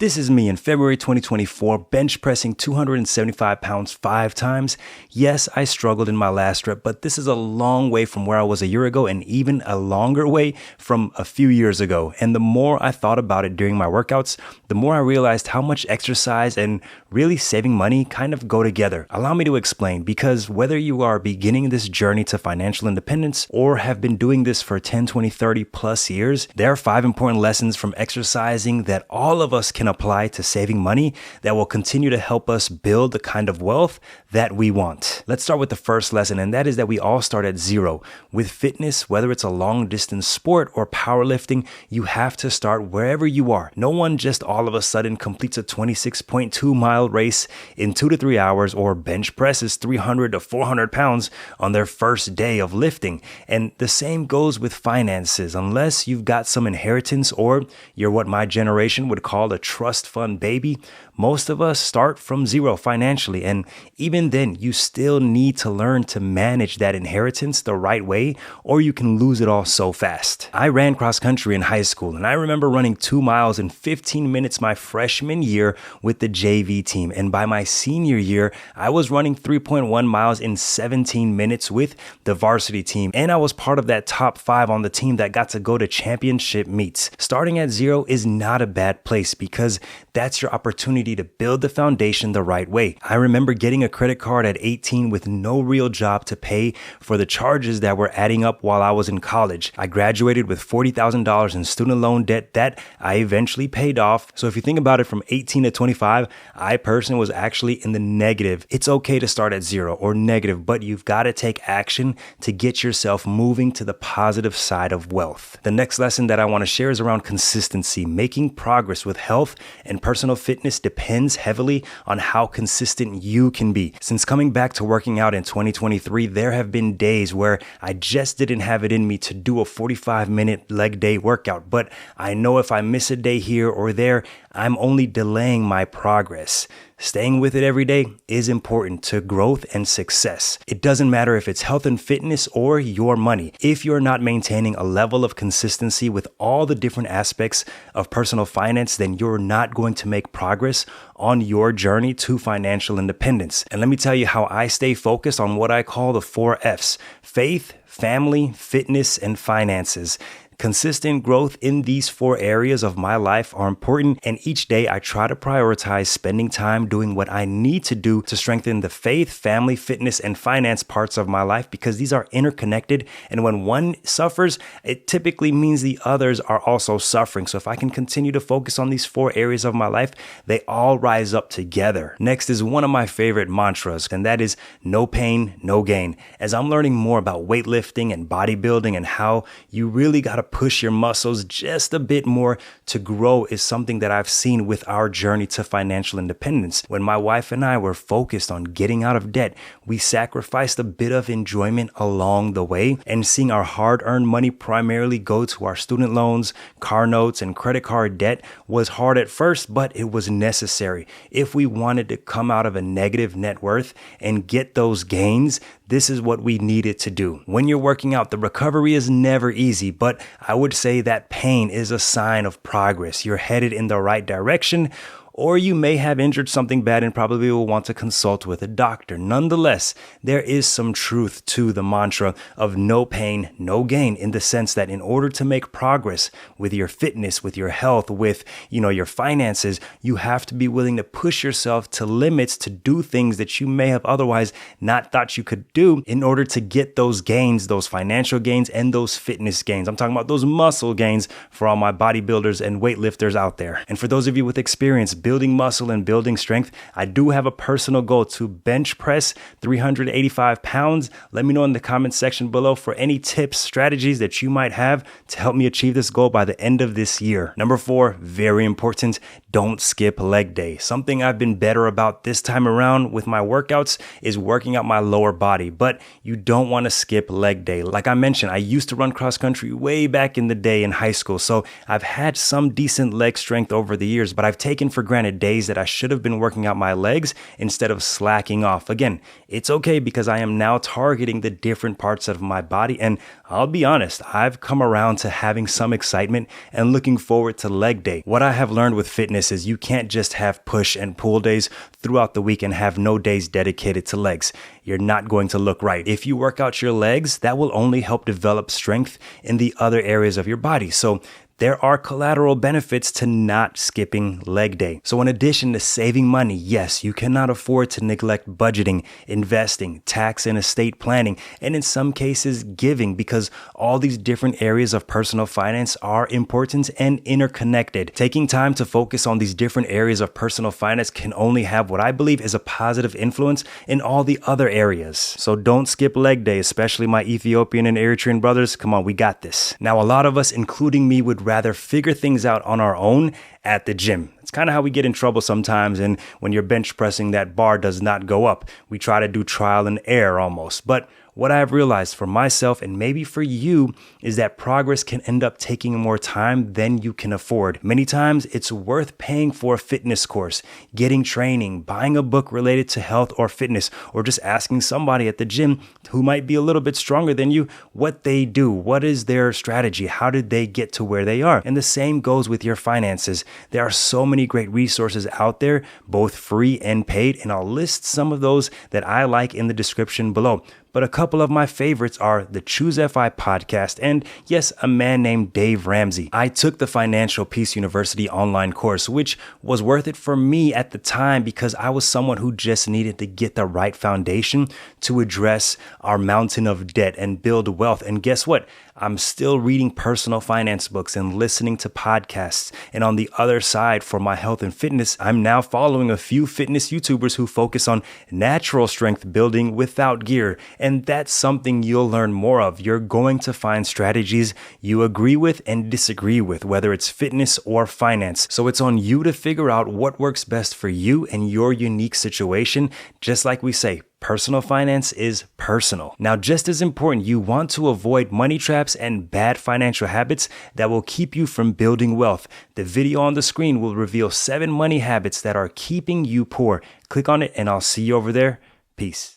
This is me in February 2024, bench pressing 275 pounds 5 times. Yes, I struggled in my last rep, but this is a long way from where I was a year ago and even a longer way from a few years ago. And the more I thought about it during my workouts, the more I realized how much exercise and really saving money kind of go together. Allow me to explain, because whether you are beginning this journey to financial independence or have been doing this for 10, 20, 30 plus years, there are 5 important lessons from exercising that all of us can apply to saving money that will continue to help us build the kind of wealth that we want. Let's start with the first lesson, and that is that we all start at zero. With fitness, whether it's a long distance sport or powerlifting, you have to start wherever you are. No one just all of a sudden completes a 26.2 mile race in 2 to 3 hours or bench presses 300 to 400 pounds on their first day of lifting. And the same goes with finances. Unless you've got some inheritance or you're what my generation would call a trust fund baby, most of us start from zero financially. And even then, you still need to learn to manage that inheritance the right way, or you can lose it all so fast. I ran cross country in high school, and I remember running 2 miles in 15 minutes my freshman year with the JV team. And by my senior year, I was running 3.1 miles in 17 minutes with the varsity team. And I was part of that top 5 on the team that got to go to championship meets. Starting at zero is not a bad place, because that's your opportunity to build the foundation the right way. I remember getting a credit card at 18 with no real job to pay for the charges that were adding up while I was in college. I graduated with $40,000 in student loan debt that I eventually paid off. So if you think about it, from 18 to 25, I personally was actually in the negative. It's okay to start at zero or negative, but you've got to take action to get yourself moving to the positive side of wealth. The next lesson that I want to share is around consistency. Making progress with health and personal fitness depends heavily on how consistent you can be. Since coming back to working out in 2023, there have been days where I just didn't have it in me to do a 45-minute leg day workout, but I know if I miss a day here or there, I'm only delaying my progress. Staying with it every day is important to growth and success. It doesn't matter if it's health and fitness or your money. If you're not maintaining a level of consistency with all the different aspects of personal finance, then you're not going to make progress on your journey to financial independence. And let me tell you how I stay focused on what I call the 4 F's: faith, family, fitness, and finances. Consistent growth in these 4 areas of my life are important, and each day I try to prioritize spending time doing what I need to do to strengthen the faith, family, fitness, and finance parts of my life, because these are interconnected, and when one suffers, it typically means the others are also suffering. So if I can continue to focus on these 4 areas of my life, they all rise up together. Next is one of my favorite mantras, and that is no pain, no gain. As I'm learning more about weightlifting and bodybuilding and how you really got to push your muscles just a bit more to grow, is something that I've seen with our journey to financial independence. When my wife and I were focused on getting out of debt, we sacrificed a bit of enjoyment along the way, and seeing our hard-earned money primarily go to our student loans, car notes, and credit card debt was hard at first, but it was necessary. If we wanted to come out of a negative net worth and get those gains, this is what we needed to do. When you're working out, the recovery is never easy, but I would say that pain is a sign of progress. You're headed in the right direction, or you may have injured something bad and probably will want to consult with a doctor. Nonetheless, there is some truth to the mantra of no pain, no gain, in the sense that in order to make progress with your fitness, with your health, with your finances, you have to be willing to push yourself to limits to do things that you may have otherwise not thought you could do in order to get those gains, those financial gains and those fitness gains. I'm talking about those muscle gains for all my bodybuilders and weightlifters out there. And for those of you with experience building muscle and building strength, I do have a personal goal to bench press 385 pounds. Let me know in the comment section below for any tips, strategies that you might have to help me achieve this goal by the end of this year. Number 4, very important, don't skip leg day. Something I've been better about this time around with my workouts is working out my lower body, but you don't want to skip leg day. Like I mentioned, I used to run cross country way back in the day in high school, so I've had some decent leg strength over the years, but I've taken for granted days that I should have been working out my legs instead of slacking off. Again, it's okay because I am now targeting the different parts of my body. And I'll be honest, I've come around to having some excitement and looking forward to leg day. What I have learned with fitness is you can't just have push and pull days throughout the week and have no days dedicated to legs. You're not going to look right. If you work out your legs, that will only help develop strength in the other areas of your body. So there are collateral benefits to not skipping leg day. So in addition to saving money, yes, you cannot afford to neglect budgeting, investing, tax and estate planning, and in some cases giving, because all these different areas of personal finance are important and interconnected. Taking time to focus on these different areas of personal finance can only have what I believe is a positive influence in all the other areas. So don't skip leg day, especially my Ethiopian and Eritrean brothers. Come on, we got this. Now, a lot of us, including me, would rather figure things out on our own at the gym. It's kind of how we get in trouble sometimes. And when you're bench pressing, that bar does not go up. We try to do trial and error almost. But what I've realized for myself and maybe for you is that progress can end up taking more time than you can afford. Many times it's worth paying for a fitness course, getting training, buying a book related to health or fitness, or just asking somebody at the gym who might be a little bit stronger than you what they do. What is their strategy? How did they get to where they are? And the same goes with your finances. There are so many great resources out there, both free and paid, and I'll list some of those that I like in the description below. But a couple of my favorites are the Choose FI podcast and, yes, a man named Dave Ramsey. I took the Financial Peace University online course, which was worth it for me at the time because I was someone who just needed to get the right foundation to address our mountain of debt and build wealth. And guess what? I'm still reading personal finance books and listening to podcasts. And on the other side, for my health and fitness, I'm now following a few fitness YouTubers who focus on natural strength building without gear. And that's something you'll learn more of. You're going to find strategies you agree with and disagree with, whether it's fitness or finance. So it's on you to figure out what works best for you and your unique situation. Just like we say, personal finance is personal. Now, just as important, you want to avoid money traps and bad financial habits that will keep you from building wealth. The video on the screen will reveal 7 money habits that are keeping you poor. Click on it and I'll see you over there. Peace.